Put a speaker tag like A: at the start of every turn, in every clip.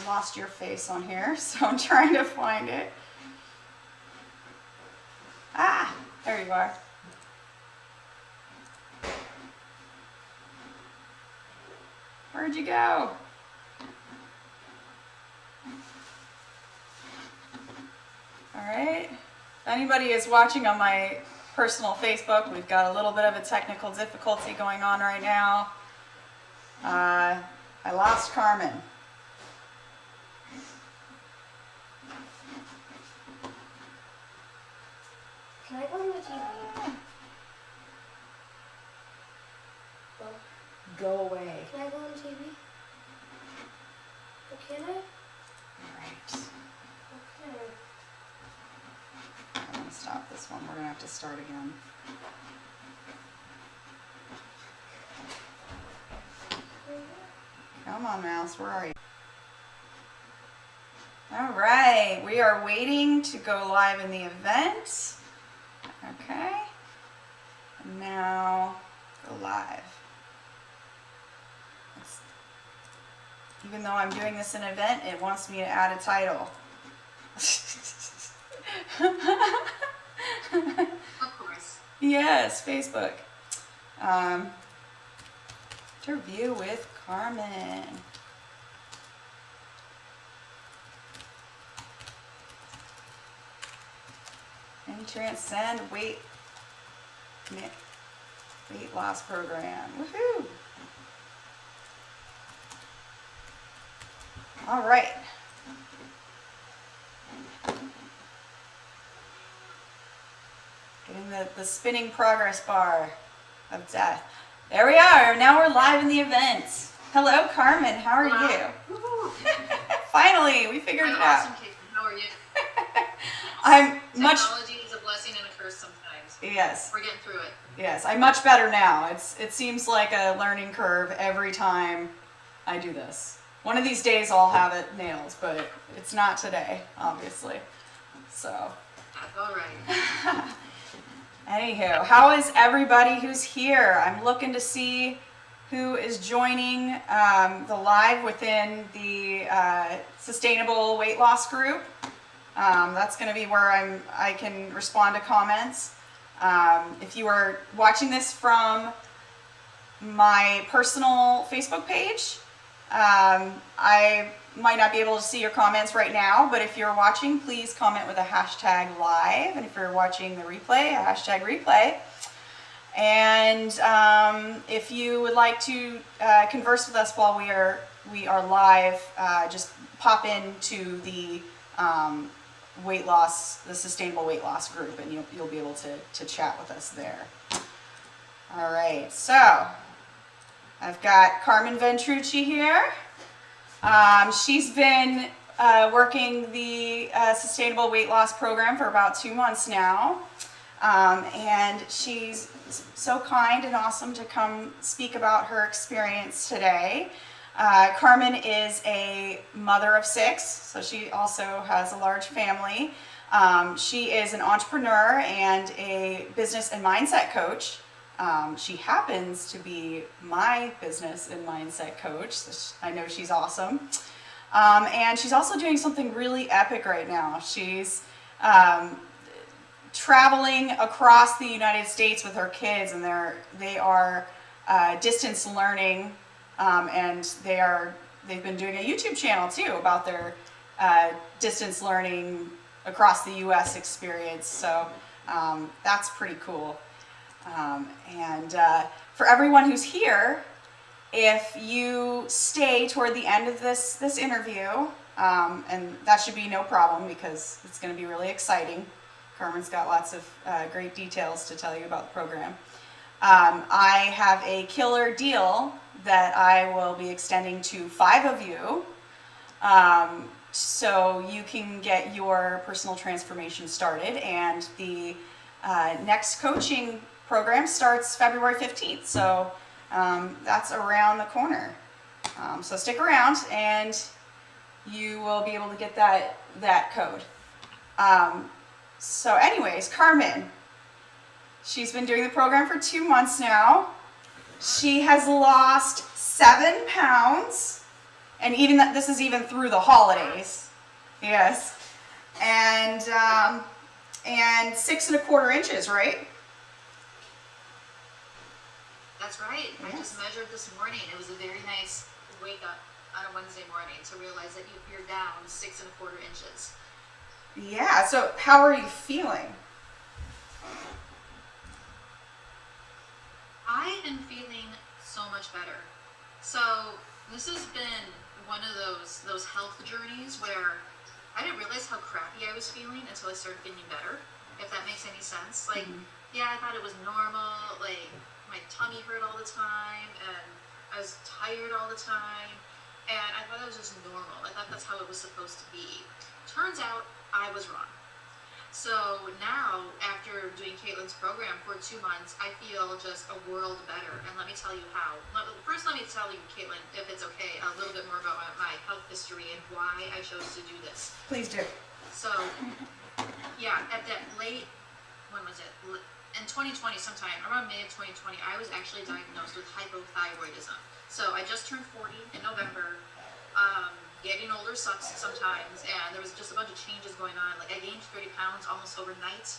A: lost your face on here, so I'm trying to find it. Ah, there you are. Where'd you go? All right. If anybody is watching on my personal Facebook, we've got a little bit of a technical difficulty going on right now. I lost Carmen.
B: Can I go on the TV?
A: Go away.
B: Can I go on TV? Oh, can I?
A: All right.
B: Okay.
A: I'm going to stop this one. We're going to have to start again. Come on, mouse. Where are you? All right. We are waiting to go live in the event. Okay. And now go live. Even though I'm doing this in an event, it wants me to add a title.
C: Of course.
A: Yes, Facebook. Interview with Carmen. And Transcend weight loss program. Woohoo! All right. Getting the spinning progress bar of death. There we are. Now we're live in the event. Hello, Carmen. How are you?
C: Woohoo!
A: Finally, we figured it out.
C: Awesome, Caitlin. How are you?
A: I'm much.
C: Technology is a blessing and a curse sometimes.
A: Yes.
C: We're getting through it.
A: Yes, I'm much better now. It seems like a learning curve every time I do this. One of these days I'll have it nailed, but it's not today, obviously. So.
C: That's all right.
A: Anywho, how is everybody who's here? I'm looking to see who is joining the live within the Sustainable Weight Loss group. That's going to be where I can respond to comments. If you are watching this from my personal Facebook page, I might not be able to see your comments right now, but if you're watching, please comment with a hashtag live. And if you're watching the replay, a hashtag replay. And if you would like to converse with us while we are live, just pop into the weight loss, the Sustainable Weight Loss group, and you'll be able to chat with us there. All right, so I've got Carmen Ventrucci here. She's been working the Sustainable Weight Loss program for about 2 months now. And she's so kind and awesome to come speak about her experience today. Carmen is a mother of 6, so she also has a large family. She is an entrepreneur and a business and mindset coach. She happens to be my business and mindset coach, so I know she's awesome. And she's also doing something really epic right now. She's traveling across the United States with her kids, and they are distance learning, and they've been doing a YouTube channel too about their distance learning across the U.S. experience. So that's pretty cool. And for everyone who's here, if you stay toward the end of this interview, and that should be no problem because it's going to be really exciting. Carmen's got lots of great details to tell you about the program. I have a killer deal that I will be extending to 5 of you, so you can get your personal transformation started. And the next coaching program starts February 15th, so that's around the corner. So stick around and you will be able to get that code. So anyways, Carmen, she's been doing the program for 2 months now. She has lost 7 pounds And even that, this is even through the holidays. Yes. And 6 1/4 inches, right?
C: That's right. I
A: Yes.
C: just measured this morning. It was a very nice wake up on a Wednesday morning to realize that you're down 6 1/4 inches.
A: Yeah. So how are you feeling?
C: I am feeling so much better. So this has been one of those health journeys where I didn't realize how crappy I was feeling until I started feeling better. If that makes any sense. Like, yeah, I thought it was normal. Like, my tummy hurt all the time, and I was tired all the time, and I thought it was just normal. I thought that's how it was supposed to be. Turns out I was wrong. So now, after doing Caitlin's program for 2 months, I feel just a world better. And let me tell you how. First, let me tell you, Caitlin, if it's okay, a little bit more about my health history and why I chose to do this.
A: Please do.
C: So, yeah, at that late, when was it? In 2020 sometime, around May of 2020, I was actually diagnosed with hypothyroidism. So I just turned 40 in November. Getting older sucks sometimes, and there was just a bunch of changes going on. Like, I gained 30 pounds almost overnight.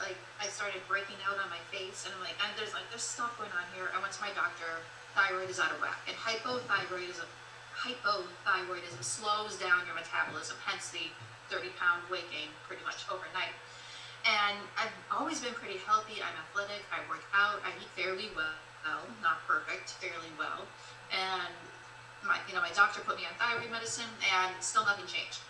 C: Like, I started breaking out on my face, and I'm like, there's stuff going on here. I went to my doctor. Thyroid is out of whack, and hypothyroidism slows down your metabolism, hence the 30-pound weight gain pretty much overnight. And I've always been pretty healthy. I'm athletic. I work out. I eat fairly well, not perfect, fairly well, and my doctor put me on thyroid medicine, and still nothing changed.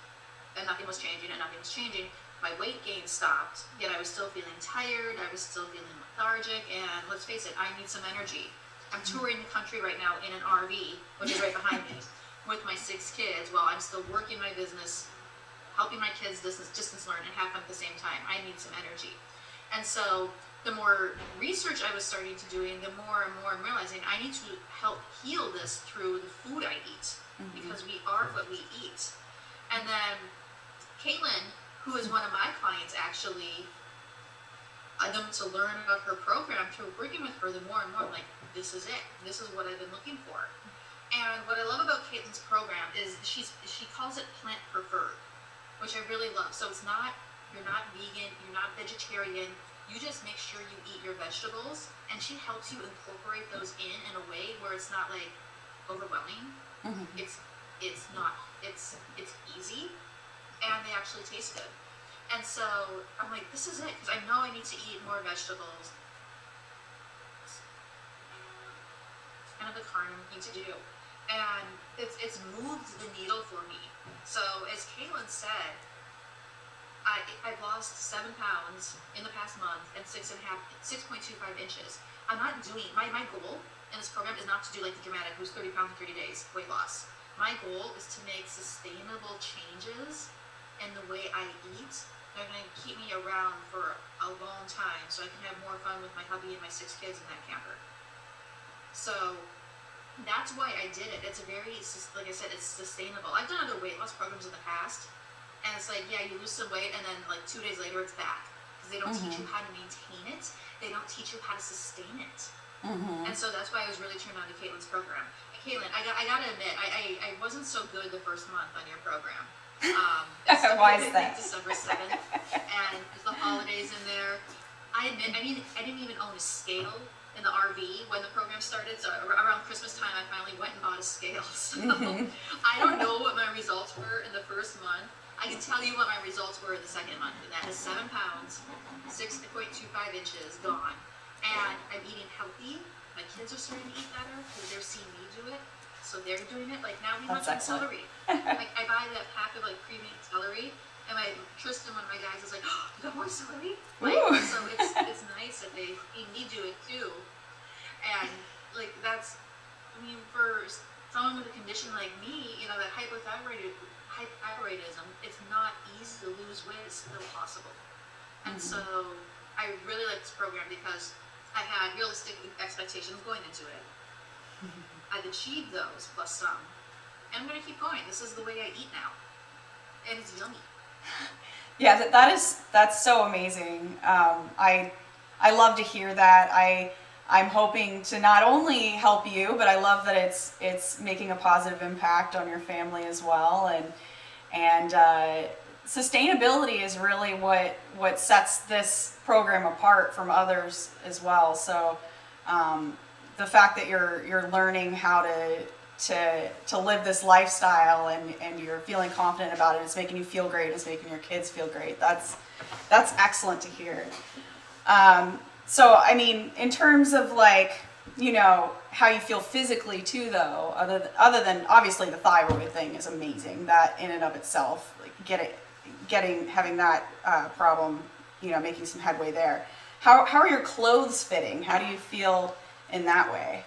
C: And nothing was changing, and nothing was changing. My weight gain stopped, yet I was still feeling tired. I was still feeling lethargic, and let's face it, I need some energy. I'm touring the country right now in an RV, which is right behind me, with my 6 kids, while I'm still working my business, helping my kids distance learn, and have fun at the same time. I need some energy. And so the more research I was starting to do, the more and more I'm realizing I need to help heal this through the food I eat, because we are what we eat. And then Caitlin, who is one of my clients actually, to learn about her program, through working with her, the more and more I'm like, this is it. This is what I've been looking for. And what I love about Caitlin's program is she calls it plant preferred, which I really love. So you're not vegan, you're not vegetarian. You just make sure you eat your vegetables, and she helps you incorporate those in a way where it's not like overwhelming. It's easy, and they actually taste good. And so I'm like, this is it, because I know I need to eat more vegetables. It's kind of the carnal thing to do, and it's moved the needle for me. So as Caitlin said, I've lost 7 pounds in the past month and 6.25 inches. I'm not doing, my goal in this program is not to do like the dramatic, who's 30 pounds in 30 days weight loss. My goal is to make sustainable changes in the way I eat that are going to keep me around for a long time, so I can have more fun with my hubby and my 6 kids in that camper. So that's why I did it. It's a very, like I said, it's sustainable. I've done other weight loss programs in the past, and it's like, yeah, you lose some weight, and then like 2 days later, it's back. Because they don't teach you how to maintain it. They don't teach you how to sustain it. And so that's why I was really turned on to Caitlin's program. And Caitlin, I gotta admit, I wasn't so good the first month on your program.
A: Why is that?
C: December 7th, and there's the holidays in there. I admit, I didn't even own a scale in the RV when the program started. So around Christmas time, I finally went and bought a scale. So I don't know what my results were in the first month. I can tell you what my results were in the second month, and that is 7 pounds, 6.25 inches gone. And I'm eating healthy. My kids are starting to eat better because they're seeing me do it. So they're doing it. Like now we have some celery. Like I buy that pack of like pre-made celery, and Tristan, one of my guys, is like, "Oh, you got more celery?" Like, so it's nice that they see me do it too. And like that's, I mean, for someone with a condition like me, you know, that hypothyroidism, it's not easy to lose weight. It's still possible. And so I really like this program because I had realistic expectations going into it. I've achieved those plus some, and I'm going to keep going. This is the way I eat now, and it's yummy.
A: Yeah, that's so amazing. I love to hear that. I'm hoping to not only help you, but I love that it's making a positive impact on your family as well. And sustainability is really what sets this program apart from others as well. So the fact that you're learning how to live this lifestyle and you're feeling confident about it, it's making you feel great, it's making your kids feel great. That's excellent to hear. So I mean, in terms of like, you know, how you feel physically too, though, other than obviously the thyroid thing is amazing. That in and of itself, like having that problem, you know, making some headway there. How are your clothes fitting? How do you feel in that way?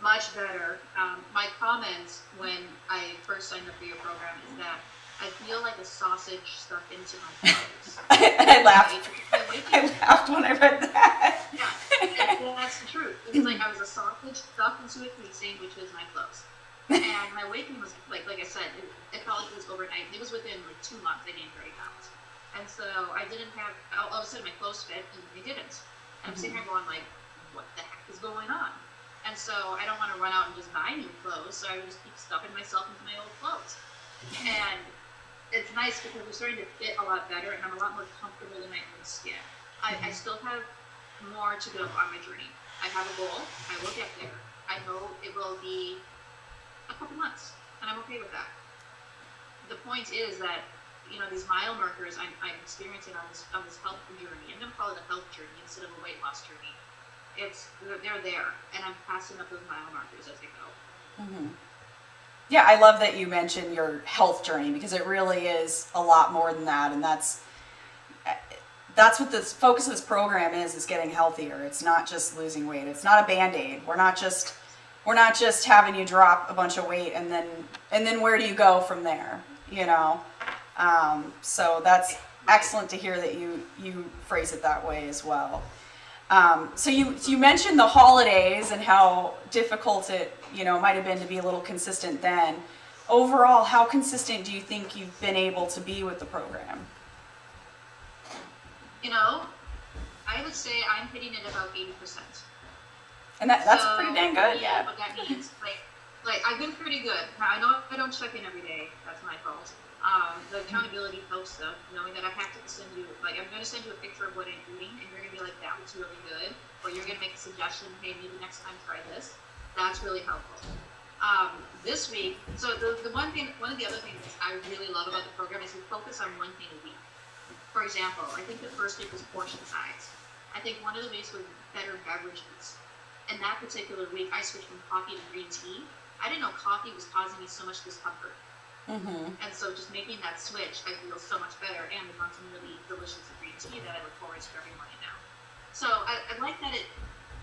C: Much better. My comment when I first signed up for your program is that I feel like a sausage stuck into my clothes.
A: I laughed. I laughed when I read that.
C: Yeah, and that's the truth. It's like I was a sausage stuck into a casing, which was my clothes. And my weight gain was like I said, it felt like it was overnight. It was within like 2 months I gained 30 pounds. And so I didn't have, all of a sudden my clothes fit and they didn't. And I'm sitting here going like, what the heck is going on? And so I don't want to run out and just buy new clothes, so I would just keep stuffing myself into my old clothes. And it's nice because they're starting to fit a lot better and I'm a lot more comfortable in my own skin. I still have more to go on my journey. I have a goal. I will get there. I know it will be a couple months, and I'm okay with that. The point is that, you know, these mile markers I'm experiencing on this health journey. I'm going to call it a health journey instead of a weight loss journey. They're there, and I'm passing up those mile markers as I go.
A: Mm-hmm. Yeah, I love that you mentioned your health journey because it really is a lot more than that, and that's what the focus of this program is getting healthier. It's not just losing weight. It's not a Band-Aid. We're not just having you drop a bunch of weight and then where do you go from there, you know? So that's excellent to hear that you phrase it that way as well. So you mentioned the holidays and how difficult it, you know, might have been to be a little consistent then. Overall, how consistent do you think you've been able to be with the program?
C: You know, I would say I'm hitting it about 80%.
A: And that's pretty dang good, yeah.
C: What that means, like I've been pretty good. Now I know I don't check in every day. That's my fault. The accountability helps though, knowing that I have to send you, like I'm going to send you a picture of what I'm doing, and you're going to be like, that was really good, or you're going to make a suggestion, hey, maybe next time try this. That's really helpful. This week, so one of the other things I really love about the program is we focus on one thing a week. For example, I think the first week was portion size. I think one of the weeks was better beverages. And that particular week, I switched from coffee to green tea. I didn't know coffee was causing me so much discomfort.
A: Mm-hmm.
C: And so just making that switch, I feel so much better. And we found some really delicious green tea that I look forward to every morning now. So I like that it,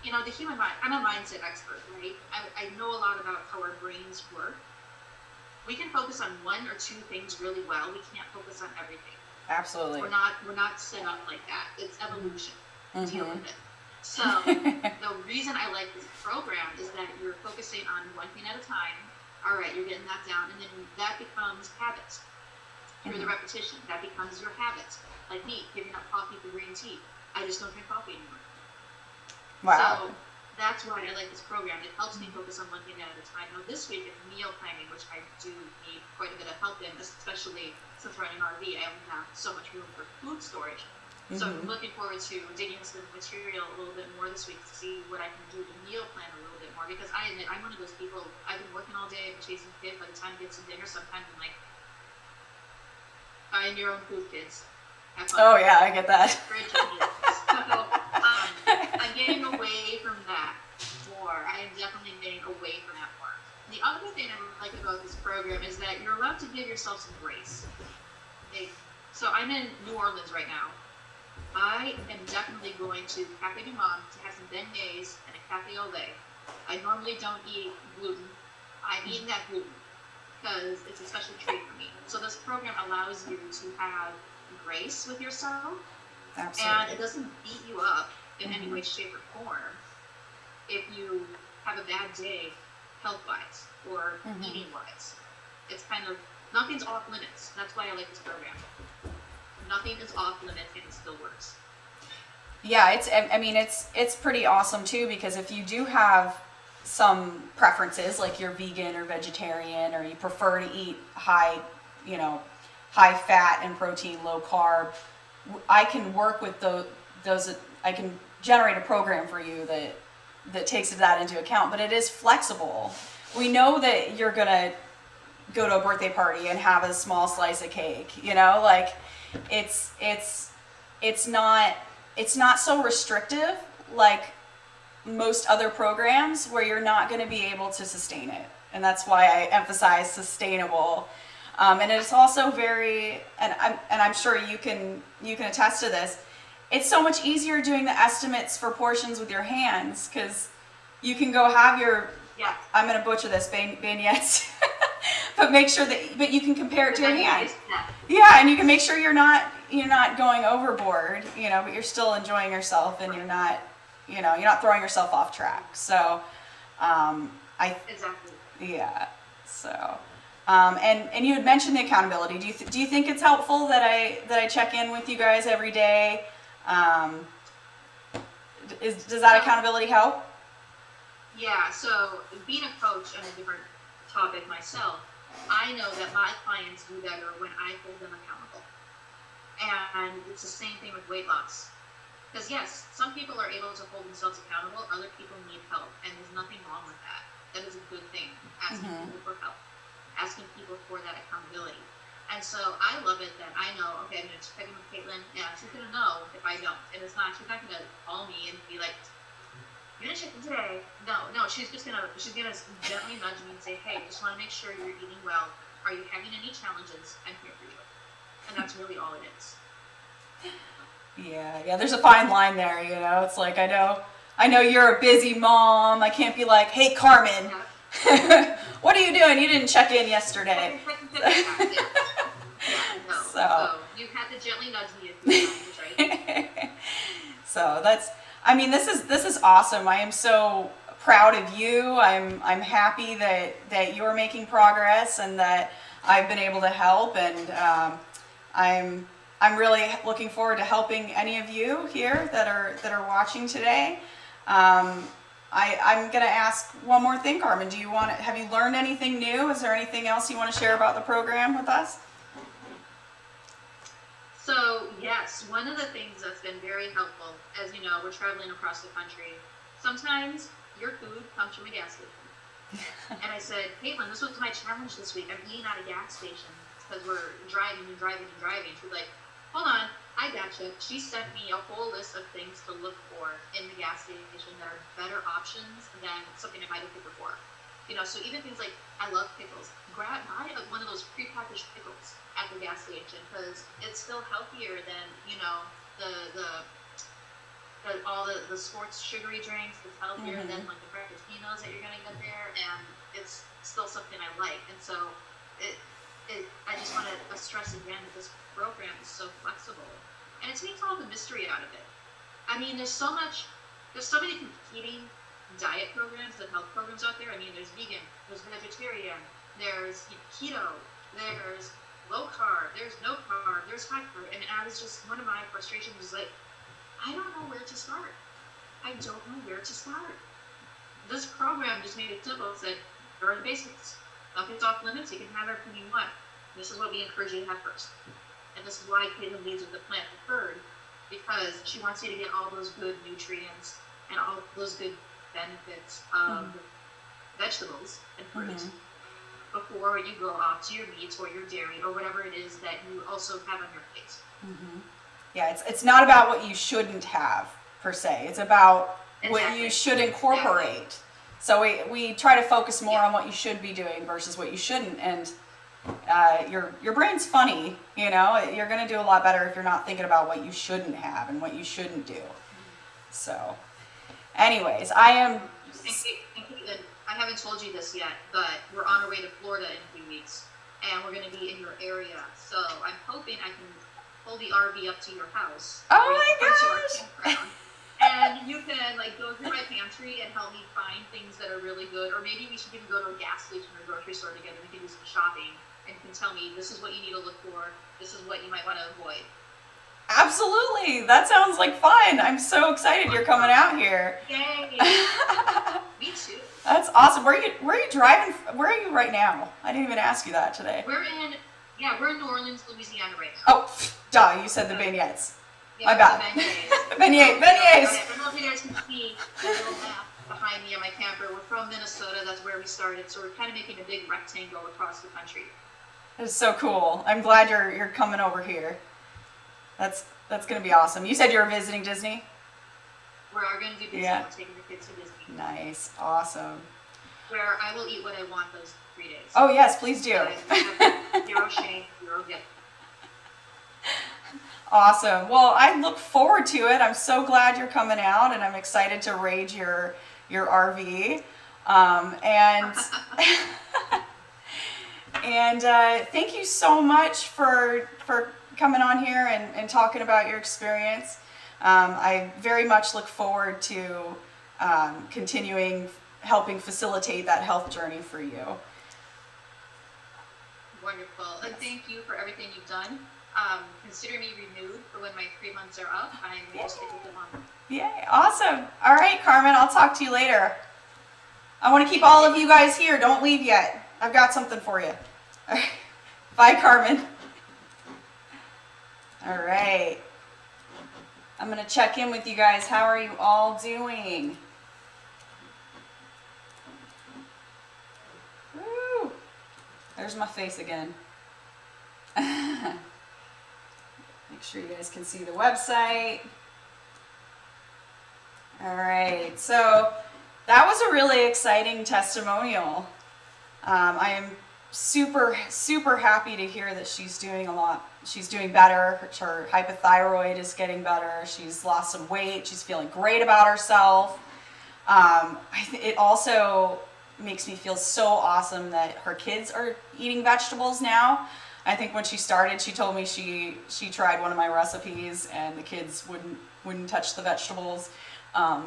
C: you know, the human mind, I'm a mindset expert, right? I know a lot about how our brains work. We can focus on one or two things really well. We can't focus on everything.
A: Absolutely.
C: We're not set up like that. It's evolution.
A: Mm-hmm.
C: Deal with it. So the reason I like this program is that you're focusing on one thing at a time. All right, you're getting that down, and then that becomes habits. Through the repetition, that becomes your habit. Like me, giving up coffee for green tea. I just don't drink coffee anymore.
A: Wow.
C: So that's why I like this program. It helps me focus on one thing at a time. Now this week it's meal planning, which I do need quite a bit of help in, especially since we're in an RV. I only have so much room for food storage. So I'm looking forward to digging into the material a little bit more this week to see what I can do to meal plan a little bit more, because I admit I'm one of those people, I've been working all day, I've been chasing kids. By the time I get to dinner, sometimes I'm like, find your own food, kids. Have fun.
A: Oh yeah, I get that.
C: So I'm getting away from that more. I am definitely getting away from that more. The other thing I like about this program is that you're allowed to give yourself some grace. So I'm in New Orleans right now. I am definitely going to Cafe du Monde to have some beignets and a cafe au lait. I normally don't eat gluten. I'm eating that gluten because it's a special treat for me. So this program allows you to have grace with yourself.
A: Absolutely.
C: And it doesn't beat you up in any way, shape, or form if you have a bad day health-wise or eating-wise. It's kind of, nothing's off limits. That's why I like this program. Nothing is off limits and it still works.
A: Yeah, I mean, it's pretty awesome too, because if you do have some preferences, like you're vegan or vegetarian, or you prefer to eat high, you know, high fat and protein, low carb, I can work with those, I can generate a program for you that takes that into account, but it is flexible. We know that you're gonna go to a birthday party and have a small slice of cake, you know, like it's it's not it's not so restrictive like most other programs where you're not going to be able to sustain it, and that's why I emphasize sustainable. And it's also very, and I'm sure you can attest to this. It's so much easier doing the estimates for portions with your hands, because you can go have your,
C: Yeah.
A: I'm going to butcher this, beignets, but make sure but you can compare it to your hand. Yeah, and you can make sure you're not going overboard, you know, but you're still enjoying yourself, and you're not throwing yourself off track. So,
C: Exactly.
A: yeah. So, and you had mentioned the accountability. Do you think it's helpful that I check in with you guys every day? Does that accountability help?
C: Yeah, so being a coach on a different topic myself, I know that my clients do better when I hold them accountable. And it's the same thing with weight loss. Because yes, some people are able to hold themselves accountable, other people need help, and there's nothing wrong with that. That is a good thing, asking people for help, asking people for that accountability. And so I love it that I know, okay, I'm going to check in with Caitlin, yeah, she's going to know if I don't. And she's not going to call me and be like, you're going to check in today. No, she's going to gently nudge me and say, hey, just want to make sure you're eating well. Are you having any challenges? I'm here for you. And that's really all it is.
A: Yeah, there's a fine line there, you know. It's like, I know you're a busy mom. I can't be like, hey, Carmen, what are you doing? You didn't check in yesterday.
C: So you had to gently nudge me a few times, right?
A: So this is awesome. I am so proud of you. I'm happy that you're making progress and that I've been able to help, and I'm really looking forward to helping any of you here that are watching today. I'm going to ask one more thing, Carmen. Have you learned anything new? Is there anything else you want to share about the program with us?
C: So yes, one of the things that's been very helpful, as you know, we're traveling across the country. Sometimes your food comes from a gas station. And I said, Caitlin, this was my challenge this week. I'm eating at a gas station because we're driving. She's like, hold on, I gotcha. She sent me a whole list of things to look for in the gas station that are better options than something I might have picked before. You know, so even things like, I love pickles. Buy one of those prepackaged pickles at the gas station, because it's still healthier than, you know, all the sports sugary drinks. It's healthier than like the frappuccinos that you're gonna get there, and it's still something I like. And so I just want to stress again that this program is so flexible, and it takes all the mystery out of it. I mean, there's so many competing diet programs and health programs out there. I mean, there's vegan, there's vegetarian, there's keto, there's low carb, there's no carb, there's high carb, and I was just, one of my frustrations was like, I don't know where to start. This program just made it simple. It said, here are the basics. Nothing's off limits. You can have everything you want. This is what we encourage you to have first. And this is why Caitlin leads with the plant preferred, because she wants you to get all those good nutrients and all those good benefits of vegetables and fruit before you go off to your meats or your dairy or whatever it is that you also have on your plate.
A: Yeah, it's not about what you shouldn't have per se. It's about what you should incorporate. So we try to focus more on what you should be doing versus what you shouldn't. And your brain's funny, you know. You're going to do a lot better if you're not thinking about what you shouldn't have and what you shouldn't do. So, anyways, I am.
C: I haven't told you this yet, but we're on our way to Florida in a few weeks, and we're going to be in your area. So I'm hoping I can pull the RV up to your house.
A: Oh my gosh!
C: And you can like go through my pantry and help me find things that are really good, or maybe we should even go to a gas station or grocery store together. We can do some shopping, and you can tell me this is what you need to look for, this is what you might want to avoid.
A: Absolutely. That sounds like fun. I'm so excited you're coming out here.
C: Yay! Me too.
A: That's awesome. Where are you driving? Where are you right now? I didn't even ask you that today.
C: We're in New Orleans, Louisiana right now.
A: Oh, duh, you said the vignettes.
C: Yeah,
A: My bad. Beignets.
C: I don't know if you guys can see the little map behind me on my camper. We're from Minnesota. That's where we started. So we're kind of making a big rectangle across the country.
A: It's so cool. I'm glad you're coming over here. That's gonna be awesome. You said you were visiting Disney?
C: We are going to do Disney.
A: Yeah.
C: We're taking the kids to Disney.
A: Nice. Awesome.
C: Where I will eat what I want those 3 days.
A: Oh yes, please do.
C: Zero shame, zero guilt.
A: Awesome. Well, I look forward to it. I'm so glad you're coming out, and I'm excited to raid your RV. And and thank you so much for coming on here and talking about your experience. I very much look forward to continuing helping facilitate that health journey for you.
C: Wonderful. And thank you for everything you've done. Consider me renewed for when my 3 months are up. I'm going to stick with them on.
A: Yay, awesome. All right, Carmen, I'll talk to you later. I want to keep all of you guys here. Don't leave yet. I've got something for you. All right. Bye, Carmen. All right. I'm going to check in with you guys. How are you all doing? Woo. There's my face again. Make sure you guys can see the website. All right, so that was a really exciting testimonial. I am super happy to hear that she's doing a lot. She's doing better. Her hypothyroid is getting better. She's lost some weight. She's feeling great about herself. It also makes me feel so awesome that her kids are eating vegetables now. I think when she started, she told me she tried one of my recipes and the kids wouldn't touch the vegetables.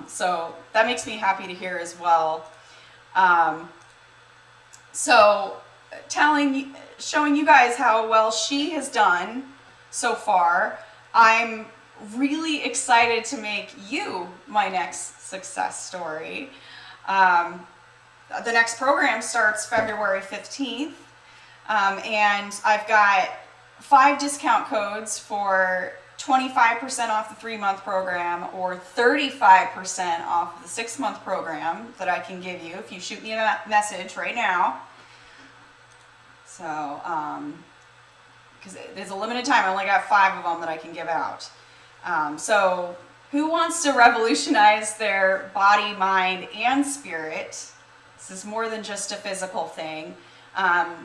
A: So that makes me happy to hear as well. So showing you guys how well she has done so far, I'm really excited to make you my next success story. The next program starts February 15th. And I've got 5 discount codes for 25% off the 3-month program or 35% off the 6-month program that I can give you if you shoot me a message right now. So, because there's a limited time, I only got 5 of them that I can give out. So, who wants to revolutionize their body, mind, and spirit? This is more than just a physical thing.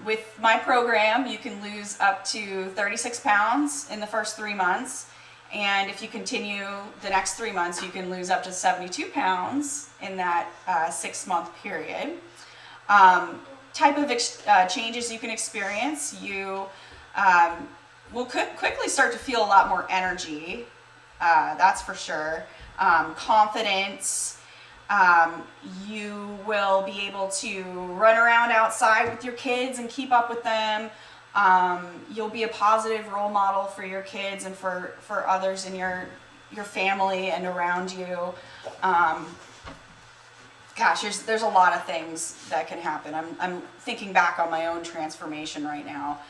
A: With my program, you can lose up to 36 pounds in the first 3 months. And if you continue the next 3 months, you can lose up to 72 pounds in that 6-month period. Type of changes you can experience, you will quickly start to feel a lot more energy, that's for sure. Confidence. You will be able to run around outside with your kids and keep up with them. You'll be a positive role model for your kids and for others in your family and around you. Gosh, there's a lot of things that can happen. I'm thinking back on my own transformation right now.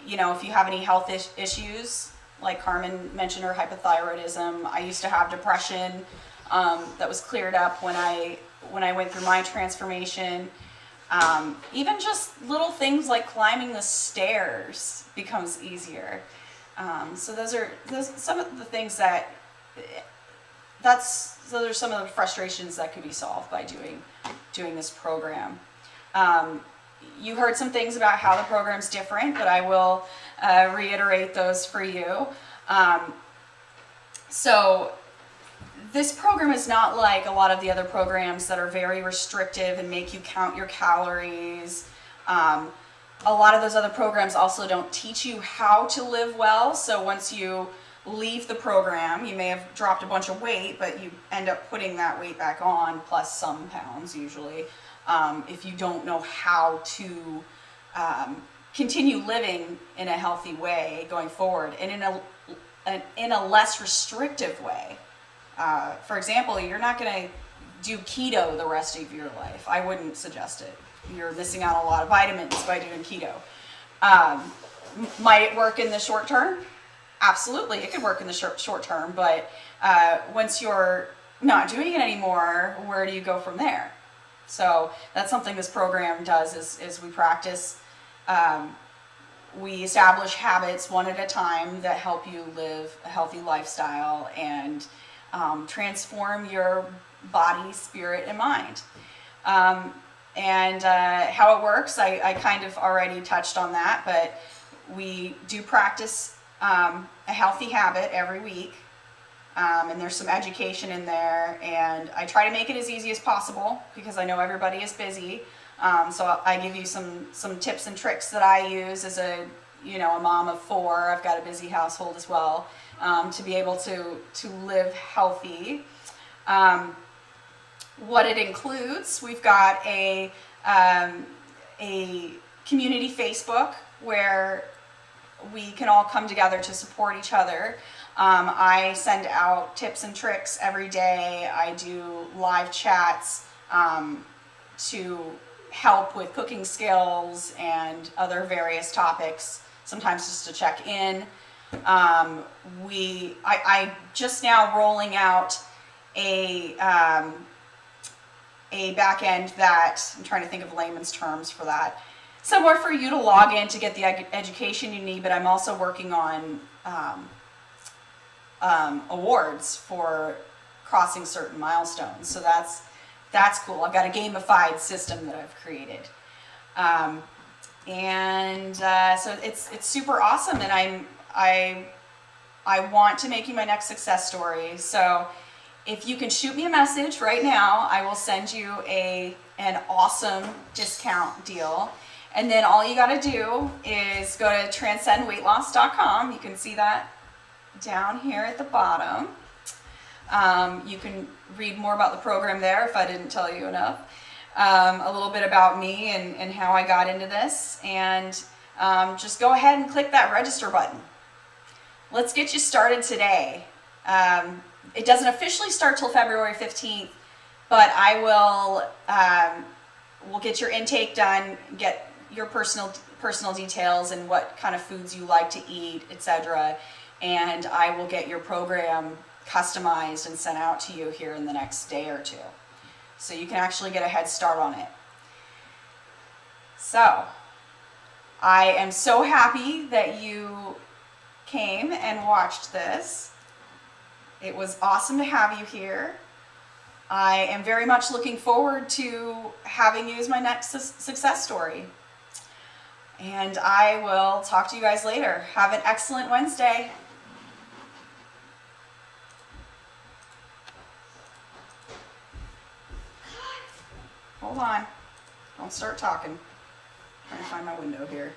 A: You know, if you have any health issues, like Carmen mentioned her hypothyroidism, I used to have depression. That was cleared up when I went through my transformation. Even just little things like climbing the stairs becomes easier. So those are some of the things those are some of the frustrations that could be solved by doing this program. You heard some things about how the program's different, but I will reiterate those for you. So this program is not like a lot of the other programs that are very restrictive and make you count your calories. A lot of those other programs also don't teach you how to live well. So once you leave the program, you may have dropped a bunch of weight, but you end up putting that weight back on, plus some pounds usually, if you don't know how to continue living in a healthy way going forward. And in in a less restrictive way. For example, you're not going to do keto the rest of your life. I wouldn't suggest it. You're missing out on a lot of vitamins by doing keto. Might it work in the short term? Absolutely, it could work in the short term, but once you're not doing it anymore, where do you go from there? So that's something this program does is we practice, we establish habits one at a time that help you live a healthy lifestyle and transform your body, spirit, and mind. And how it works, I kind of already touched on that, but we do practice a healthy habit every week. And there's some education in there, and I try to make it as easy as possible because I know everybody is busy. So I give you some tips and tricks that I use as a mom of 4. I've got a busy household as well, to be able to live healthy. What it includes, we've got a community Facebook where we can all come together to support each other. I send out tips and tricks every day. I do live chats to help with cooking skills and other various topics, sometimes just to check in. I just now rolling out a back end that, I'm trying to think of layman's terms for that, somewhere for you to log in to get the education you need, but I'm also working on awards for crossing certain milestones. So that's cool. I've got a gamified system that I've created. So it's super awesome, and I want to make you my next success story. So if you can shoot me a message right now, I will send you an awesome discount deal. And then all you got to do is go to transcendweightloss.com. You can see that down here at the bottom. You can read more about the program there if I didn't tell you enough. A little bit about me and how I got into this. And just go ahead and click that register button. Let's get you started today. It doesn't officially start till February 15th, but I will get your intake done, get your personal details and what kind of foods you like to eat, etc. And I will get your program customized and sent out to you here in the next day or two. So you can actually get a head start on it. So I am so happy that you came and watched this. It was awesome to have you here. I am very much looking forward to having you as my next success story. And I will talk to you guys later. Have an excellent Wednesday. Hold on. Don't start talking. I'm trying to find my window here.